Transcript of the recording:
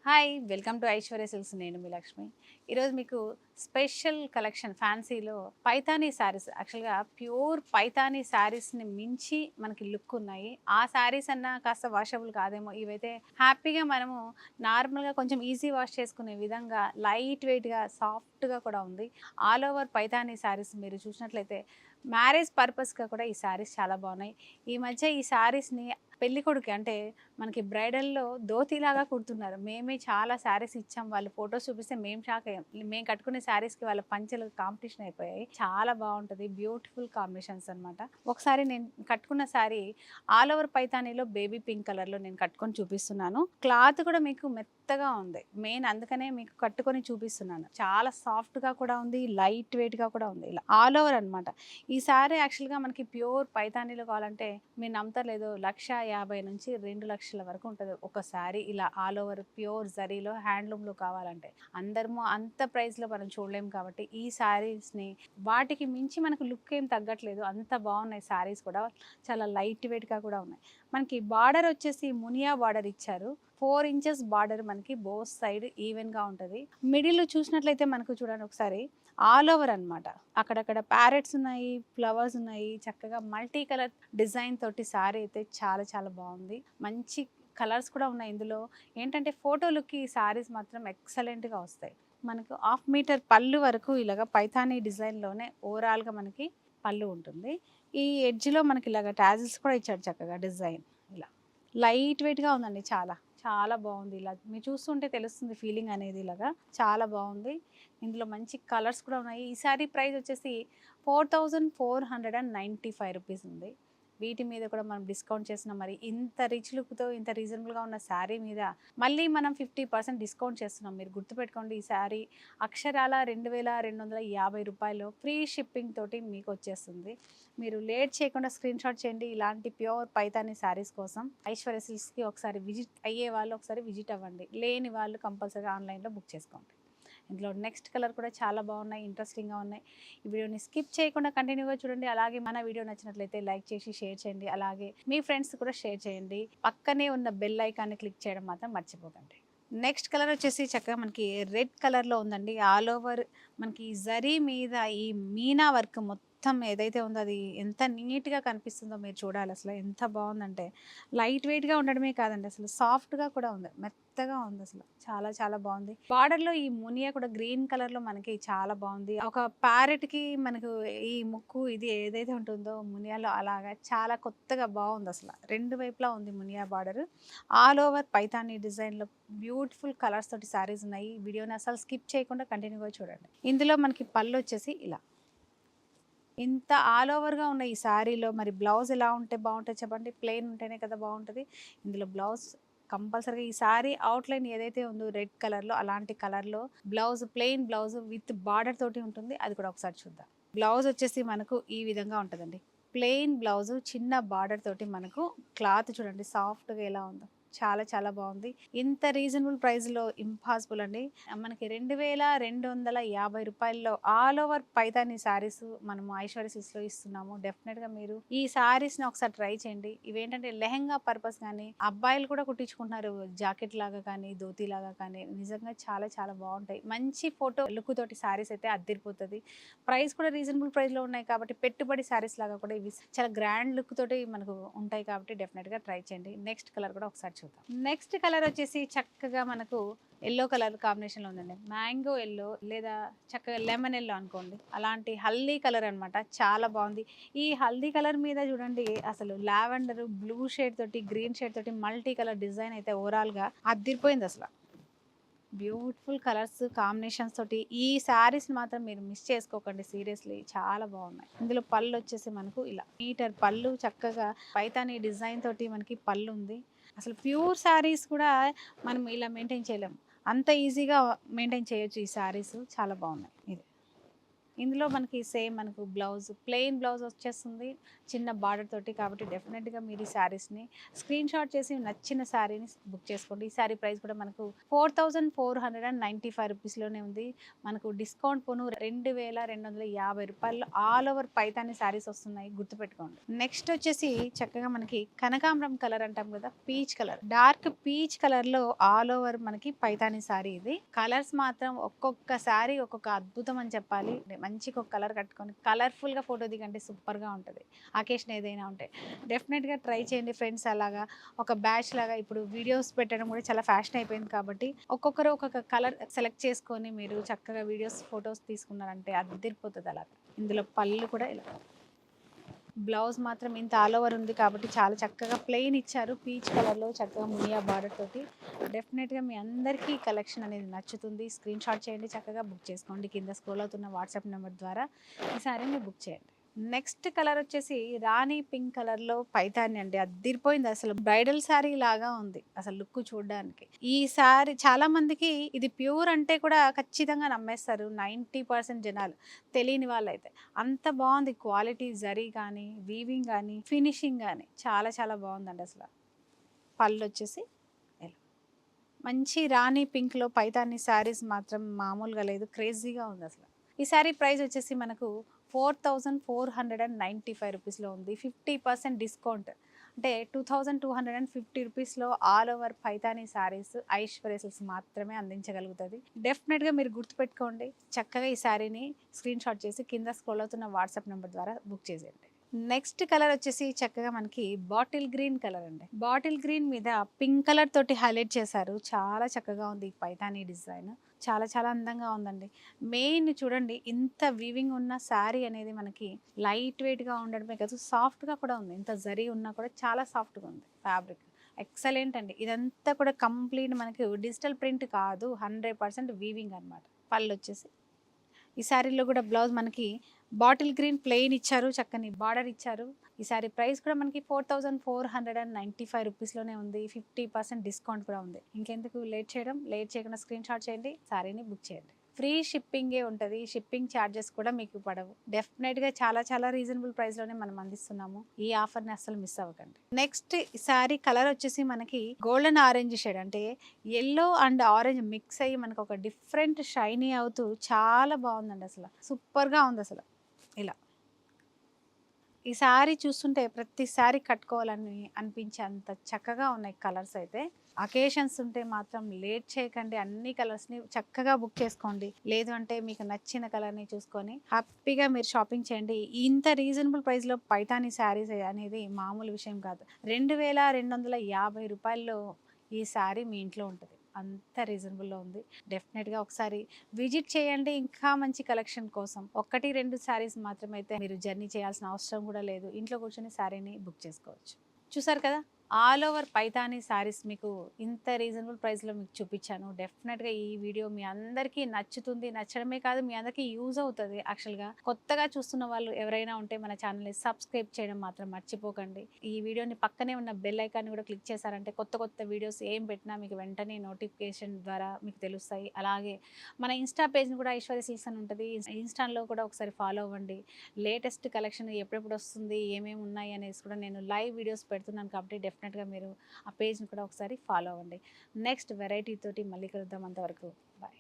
Hi welcome to Aishwarya silks. నేను మీ లక్ష్మి. ఈరోజు మీకు స్పెషల్ కలెక్షన్ ఫ్యాన్సీలో పైతానీ శారీస్, యాక్చువల్గా ప్యూర్ పైతానీ శారీస్ని మించి మనకి లుక్ ఉన్నాయి. ఆ శారీస్ అన్నా కాస్త వాషబుల్ కాదేమో, ఇవైతే హ్యాపీగా మనము నార్మల్గా కొంచెం ఈజీ వాష్ చేసుకునే విధంగా లైట్ వెయిట్గా సాఫ్ట్గా కూడా ఉంది. ఆల్ ఓవర్ పైతానీ శారీస్ మీరు చూసినట్లయితే మ్యారేజ్ పర్పస్గా కూడా ఈ శారీస్ చాలా బాగున్నాయి. ఈ మధ్య ఈ శారీస్ని పెళ్లి కొడుకు అంటే మనకి బ్రైడల్లో ధోతిలాగా కుడుతున్నారు. మేమే చాలా శారీస్ ఇచ్చాం, వాళ్ళు ఫొటోస్ చూపిస్తే మేము షాక్ అయ్యాం. మేము కట్టుకునే శారీస్కి వాళ్ళ పంచలు కాంపిటీషన్ అయిపోయాయి. చాలా బాగుంటుంది, బ్యూటిఫుల్ కాంబినేషన్స్ అనమాట. ఒకసారి నేను కట్టుకున్న శారీ ఆల్ ఓవర్ పైతానీలో బేబీ పింక్ కలర్లో నేను కట్టుకొని చూపిస్తున్నాను. క్లాత్ కూడా మీకు మెత్తగా ఉంది, మెయిన్ అందుకనే మీకు కట్టుకొని చూపిస్తున్నాను. చాలా సాఫ్ట్గా కూడా ఉంది, లైట్ వెయిట్గా కూడా ఉంది. ఇలా ఆల్ ఓవర్ అనమాట. ఈ శారీ యాక్చువల్గా మనకి ప్యూర్ పైతానీలో కావాలంటే మీరు నమ్మతలేదు, 1,50,000 నుంచి 2,00,000 వరకు ఉంటుంది ఒక శారీ. ఇలా ఆల్ ఓవర్ ప్యూర్ జరీలో హ్యాండ్లూమ్లో కావాలంటే అందరము అంత ప్రైస్లో మనం చూడలేము. కాబట్టి ఈ శారీస్ని వాటికి మించి మనకు లుక్ ఏం తగ్గట్లేదు, అంత బాగున్నాయి శారీస్ కూడా. చాలా లైట్ వెయిట్గా కూడా ఉన్నాయి. మనకి బార్డర్ వచ్చేసి మునియా బార్డర్ ఇచ్చారు. 4 ఇంచెస్ బార్డర్ మనకి బోత్ సైడ్ ఈవెన్గా ఉంటుంది. మిడిల్ చూసినట్లయితే మనకు చూడండి ఒకసారి ఆల్ ఓవర్ అనమాట. అక్కడక్కడ ప్యారెట్స్ ఉన్నాయి, ఫ్లవర్స్ ఉన్నాయి. చక్కగా మల్టీ కలర్ డిజైన్ తోటి శారీ అయితే చాలా చాలా బాగుంది. మంచి కలర్స్ కూడా ఉన్నాయి ఇందులో. ఏంటంటే ఫోటోలకి ఈ శారీస్ మాత్రం ఎక్సలెంట్గా వస్తాయి. మనకు 1/2 మీటర్ పళ్ళు వరకు ఇలాగ పైథానీ డిజైన్లోనే ఓవరాల్గా మనకి పళ్ళు ఉంటుంది. ఈ ఎడ్జ్లో మనకి ఇలాగ టాజిల్స్ కూడా ఇచ్చాడు చక్కగా డిజైన్. ఇలా లైట్ వెయిట్గా ఉందండి, చాలా చాలా బాగుంది. ఇలా మీరు చూస్తుంటే తెలుస్తుంది ఫీలింగ్ అనేది. ఇలాగా చాలా బాగుంది. ఇందులో మంచి కలర్స్ కూడా ఉన్నాయి. ఈ సారీ ప్రైస్ వచ్చేసి 4,495 రూపీస్ ఉంది. వీటి మీద కూడా మనం డిస్కౌంట్ చేసిన, మరి ఇంత రిచ్ లుక్తో ఇంత రీజనబుల్గా ఉన్న శారీ మీద మళ్ళీ మనం 50% డిస్కౌంట్ చేస్తున్నాం. మీరు గుర్తుపెట్టుకోండి, ఈ శారీ అక్షరాల 2,250 రూపాయలు ఫ్రీ షిప్పింగ్ తోటి మీకు వచ్చేస్తుంది. మీరు లేట్ చేయకుండా స్క్రీన్ షాట్ చేయండి. ఇలాంటి ప్యూర్ పైతానీ శారీస్ కోసం ఐశ్వర్య సిల్క్స్కి ఒకసారి విజిట్ అయ్యే వాళ్ళు ఒకసారి విజిట్ అవ్వండి, లేని వాళ్ళు కంపల్సరీగా ఆన్లైన్లో బుక్ చేసుకోండి. ఇందులో నెక్స్ట్ కలర్ కూడా చాలా బాగున్నాయి, ఇంట్రెస్టింగ్గా ఉన్నాయి. ఈ వీడియోని స్కిప్ చేయకుండా కంటిన్యూగా చూడండి. అలాగే మన వీడియో నచ్చినట్లయితే లైక్ చేసి షేర్ చేయండి. అలాగే మీ ఫ్రెండ్స్ కూడా షేర్ చేయండి. పక్కనే ఉన్న బెల్ ఐకాన్ని క్లిక్ చేయడం మాత్రం మర్చిపోకండి. నెక్స్ట్ కలర్ వచ్చేసి చక్కగా మనకి రెడ్ కలర్లో ఉందండి. ఆల్ ఓవర్ మనకి జరీ మీద ఈ మీనా వర్క్ మొత్తం ఏదైతే ఉందో అది ఎంత నీట్గా కనిపిస్తుందో మీరు చూడాలి. అసలు ఎంత బాగుందంటే లైట్ వెయిట్గా ఉండడమే కాదండి, అసలు సాఫ్ట్గా కూడా ఉంది, మెత్తగా ఉంది. అసలు చాలా చాలా బాగుంది. బార్డర్లో ఈ మునియా కూడా గ్రీన్ కలర్లో మనకి చాలా బాగుంది. ఒక ప్యారెట్కి మనకు ఈ ముక్కు ఇది ఏదైతే ఉంటుందో మునియాలో అలాగా చాలా కొత్తగా బాగుంది. అసలు రెండు వైపులా ఉంది Muniya border. All over Paithani డిజైన్లో బ్యూటిఫుల్ కలర్స్ తోటి శారీస్ ఉన్నాయి. వీడియోని అసలు స్కిప్ చేయకుండా కంటిన్యూగా చూడండి. ఇందులో మనకి పళ్ళు వచ్చేసి ఇలా ఇంత ఆల్ ఓవర్గా ఉన్న ఈ శారీలో మరి బ్లౌజ్ ఎలా ఉంటే బాగుంటుంది చెప్పండి? ప్లెయిన్ ఉంటేనే కదా బాగుంటుంది. ఇందులో బ్లౌజ్ కంపల్సరీగా ఈ శారీ అవుట్లైన్ ఏదైతే ఉందో రెడ్ కలర్లో అలాంటి కలర్లో blouse, plain blouse with border తోటి ఉంటుంది. అది కూడా ఒకసారి చూద్దాం. బ్లౌజ్ వచ్చేసి మనకు ఈ విధంగా ఉంటుందండి. ప్లెయిన్ బ్లౌజు చిన్న బార్డర్ తోటి మనకు క్లాత్ చూడండి సాఫ్ట్గా ఎలా ఉందో, చాలా చాలా బాగుంది. ఇంత రీజనబుల్ ప్రైస్లో ఇంపాసిబుల్ అండి. మనకి 2,250 రూపాయల్లో ఆల్ ఓవర్ పైతానీ శారీస్ మనము ఐశ్వర్య సిల్క్స్లో ఇస్తున్నాము. డెఫినెట్గా మీరు ఈ శారీస్ని ఒకసారి ట్రై చేయండి. ఇవేంటంటే లెహెంగా పర్పస్ కానీ అబ్బాయిలు కూడా కుట్టించుకుంటున్నారు, జాకెట్ లాగా కానీ ధోతి లాగా కానీ. నిజంగా చాలా చాలా బాగుంటాయి. మంచి ఫోటో లుక్ తోటి శారీస్ అయితే అద్దరిపోతుంది. ప్రైస్ కూడా రీజనబుల్ ప్రైస్లో ఉన్నాయి కాబట్టి పెట్టుబడి శారీస్ లాగా కూడా ఇవి చాలా గ్రాండ్ లుక్ తోటి మనకు ఉంటాయి కాబట్టి డెఫినెట్గా ట్రై చేయండి. నెక్స్ట్ కలర్ కూడా ఒకసారి చూద్దాం. నెక్స్ట్ కలర్ వచ్చేసి చక్కగా మనకు ఎల్లో కలర్ కాంబినేషన్లో ఉందండి. మ్యాంగో ఎల్లో లేదా చక్కగా లెమన్ ఎల్లో అనుకోండి, అలాంటి హల్దీ కలర్ అనమాట. చాలా బాగుంది. ఈ హల్దీ కలర్ మీద చూడండి అసలు లావెండర్ బ్లూ షేడ్ తోటి గ్రీన్ షేడ్ తోటి మల్టీ కలర్ డిజైన్ అయితే ఓవరాల్గా అద్దిరిపోయింది. అసలు బ్యూటిఫుల్ కలర్స్ కాంబినేషన్స్ తోటి ఈ శారీస్ని మాత్రం మీరు మిస్ చేసుకోకండి. సీరియస్లీ చాలా బాగున్నాయి. ఇందులో పళ్ళు వచ్చేసి మనకు ఇలా మీటర్ పళ్ళు, చక్కగా పైతానీ డిజైన్ తోటి మనకి పళ్ళు ఉంది. అసలు ప్యూర్ శారీస్ కూడా మనం ఇలా మెయింటైన్ చేయలేము, అంత ఈజీగా మెయింటైన్ చేయొచ్చు. ఈ శారీస్ చాలా బాగున్నాయి. ఇది ఇందులో మనకి సేమ్ మనకు బ్లౌజ్ ప్లెయిన్ బ్లౌజ్ వచ్చేస్తుంది చిన్న బార్డర్ తోటి. కాబట్టి డెఫినెట్గా మీరు ఈ శారీస్ని స్క్రీన్ షాట్ చేసి నచ్చిన శారీని బుక్ చేసుకోండి. ఈ శారీ ప్రైస్ కూడా మనకు 4495 రూపీస్లోనే ఉంది. మనకు డిస్కౌంట్ పోను 2250 రూపాయలు ఆల్ ఓవర్ పైతాని శారీస్ వస్తున్నాయి, గుర్తుపెట్టుకోండి. నెక్స్ట్ వచ్చేసి చక్కగా మనకి కనకాంబరం కలర్ అంటాం కదా, పీచ్ కలర్, డార్క్ పీచ్ కలర్లో ఆల్ ఓవర్ మనకి పైతాని శారీ. ఇది కలర్స్ మాత్రం ఒక్కొక్క శారీ ఒక్కొక్క అద్భుతం అని చెప్పాలి. మంచిగా ఒక కలర్ కట్టుకొని కలర్ఫుల్గా ఫోటో దిగంటే సూపర్గా ఉంటుంది. అకేషన్ ఏదైనా ఉంటే డెఫినెట్గా ట్రై చేయండి ఫ్రెండ్స్. అలాగా ఒక బ్యాచ్ లాగా ఇప్పుడు వీడియోస్ పెట్టడం కూడా చాలా ఫ్యాషన్ అయిపోయింది కాబట్టి ఒక్కొక్కరు ఒక్కొక్క కలర్ సెలెక్ట్ చేసుకొని మీరు చక్కగా వీడియోస్ ఫొటోస్ తీసుకున్నారంటే అదిరిపోతుంది. అలాగా ఇందులో పళ్ళు కూడా ఇలా, బ్లౌజ్ మాత్రం ఇంత ఆల్ ఓవర్ ఉంది కాబట్టి చాలా చక్కగా ప్లెయిన్ ఇచ్చారు పీచ్ కలర్లో చక్కగా మునియా బార్డర్ తోటి. డెఫినెట్గా మీ అందరికీ ఈ కలెక్షన్ అనేది నచ్చుతుంది. స్క్రీన్ షాట్ చేయండి, చక్కగా బుక్ చేసుకోండి. కింద స్క్రోల్ అవుతున్న వాట్సాప్ నెంబర్ ద్వారా ఈ సారీని బుక్ చేయండి. నెక్స్ట్ కలర్ వచ్చేసి రాణి పింక్ కలర్లో పైతాని అండి, అదిరిపోయింది. అసలు బ్రైడల్ శారీ లాగా ఉంది అసలు లుక్ చూడడానికి. ఈ శారీ చాలా మందికి ఇది ప్యూర్ అంటే కూడా ఖచ్చితంగా నమ్మేస్తారు 90% జనాలు, తెలియని వాళ్ళైతే. అంత బాగుంది క్వాలిటీ, జరీ కానీ వీవింగ్ కానీ ఫినిషింగ్ కానీ చాలా చాలా బాగుందండి అసలు. పళ్ళు వచ్చేసి మంచి రాణి పింక్లో పైతాని శారీస్ మాత్రం మామూలుగా లేదు, క్రేజీగా ఉంది అసలు. ఈ శారీ ప్రైస్ వచ్చేసి మనకు 4495 రూపీస్లో ఉంది. 50% డిస్కౌంట్ అంటే 2250 రూపీస్లో all over Paithani saris Aishwarya silks మాత్రమే అందించగలుగుతుంది. డెఫినెట్గా మీరు గుర్తుపెట్టుకోండి. చక్కగా ఈ శారీని స్క్రీన్ షాట్ చేసి కింద స్క్రోల్ అవుతున్న వాట్సాప్ నెంబర్ ద్వారా బుక్ చేసేయండి. నెక్స్ట్ కలర్ వచ్చేసి చక్కగా మనకి బాటిల్ గ్రీన్ కలర్ అండి. బాటిల్ గ్రీన్ మీద పింక్ కలర్ తోటి హైలైట్ చేశారు. చాలా చక్కగా ఉంది ఈ పైతానీ డిజైన్, చాలా చాలా అందంగా ఉందండి. మెయిన్ చూడండి, ఇంత వీవింగ్ ఉన్న శారీ అనేది మనకి లైట్ వెయిట్గా ఉండడమే కాదు, సాఫ్ట్గా కూడా ఉంది. ఇంత జరీ ఉన్నా కూడా చాలా సాఫ్ట్గా ఉంది ఫ్యాబ్రిక్. ఎక్సలెంట్ అండి. ఇదంతా కూడా కంప్లీట్ మనకి డిజిటల్ ప్రింట్ కాదు, 100% వీవింగ్ అనమాట. పళ్ళు వచ్చేసి ఈ శారీలో కూడా బ్లౌజ్ మనకి బాటిల్ గ్రీన్ ప్లెయిన్ ఇచ్చారు, చక్కని బార్డర్ ఇచ్చారు. ఈ శారీ ప్రైస్ కూడా మనకి 4495 రూపీస్లోనే ఉంది. 50% డిస్కౌంట్ కూడా ఉంది. ఇంకెందుకు లేట్ చేయడం, లేట్ చేయకుండా స్క్రీన్ షాట్ చేయండి, శారీని బుక్ చేయండి. ఫ్రీ షిప్పింగే ఉంటుంది, షిప్పింగ్ ఛార్జెస్ కూడా మీకు పడవు. డెఫినెట్గా చాలా చాలా రీజనబుల్ ప్రైస్లోనే మనం అందిస్తున్నాము. ఈ ఆఫర్ని అస్సలు మిస్ అవ్వకండి. నెక్స్ట్ శారీ కలర్ వచ్చేసి మనకి గోల్డెన్ ఆరెంజ్ షేడ్, అంటే ఎల్లో అండ్ ఆరెంజ్ మిక్స్ అయ్యి మనకు ఒక డిఫరెంట్ షైనీ అవుతూ చాలా బాగుందండి. అసలు సూపర్గా ఉంది అసలు. ఇలా ఈ శారీ చూస్తుంటే ప్రతిసారి కట్టుకోవాలని అనిపించే అంత చక్కగా ఉన్నాయి కలర్స్ అయితే. అకేషన్స్ ఉంటే మాత్రం లేట్ చేయకండి, అన్ని కలర్స్ని చక్కగా బుక్ చేసుకోండి. లేదు అంటే మీకు నచ్చిన కలర్ని చూసుకొని హ్యాపీగా మీరు షాపింగ్ చేయండి. ఇంత రీజనబుల్ ప్రైస్లో పైతానీ శారీస్ అనేది మామూలు విషయం కాదు. 2250 రూపాయల్లో ఈ శారీ మీ ఇంట్లో ఉంటుంది, అంత రీజనబుల్లో ఉంది. డెఫినెట్గా ఒకసారి విజిట్ చేయండి. ఇంకా మంచి కలెక్షన్ కోసం 1-2 శారీస్ మాత్రమే అయితే మీరు జర్నీ చేయాల్సిన అవసరం కూడా లేదు, ఇంట్లో కూర్చొని శారీని బుక్ చేసుకోవచ్చు. చూసారు కదా, ఆల్ ఓవర్ పైతానీ శారీస్ మీకు ఇంత రీజనబుల్ ప్రైస్లో మీకు చూపించాను. డెఫినెట్గా ఈ వీడియో మీ అందరికీ నచ్చుతుంది. నచ్చడమే కాదు, మీ అందరికీ యూజ్ అవుతుంది. యాక్చువల్గా కొత్తగా చూస్తున్న వాళ్ళు ఎవరైనా ఉంటే మన ఛానల్ని సబ్స్క్రైబ్ చేయడం మాత్రం మర్చిపోకండి. ఈ వీడియోని పక్కనే ఉన్న బెల్ ఐకాన్ని కూడా క్లిక్ చేశారంటే కొత్త కొత్త వీడియోస్ ఏం పెట్టినా మీకు వెంటనే నోటిఫికేషన్ ద్వారా మీకు తెలుస్తాయి. అలాగే మన ఇన్స్టా పేజ్ని కూడా ఐశ్వర్య సిల్క్స్ అని ఉంటుంది, ఇన్స్టాలో కూడా ఒకసారి ఫాలో అవ్వండి. లేటెస్ట్ కలెక్షన్ ఎప్పుడెప్పుడు వస్తుంది, ఏమేమి ఉన్నాయి అనేసి కూడా నేను లైవ్ వీడియోస్ పెడుతున్నాను కాబట్టి డెఫినెట్గా మీరు ఆ పేజ్ని కూడా ఒకసారి ఫాలో అవ్వండి. నెక్స్ట్ వెరైటీ తోటి మళ్ళీ కలుద్దాం. అంతవరకు బాయ్.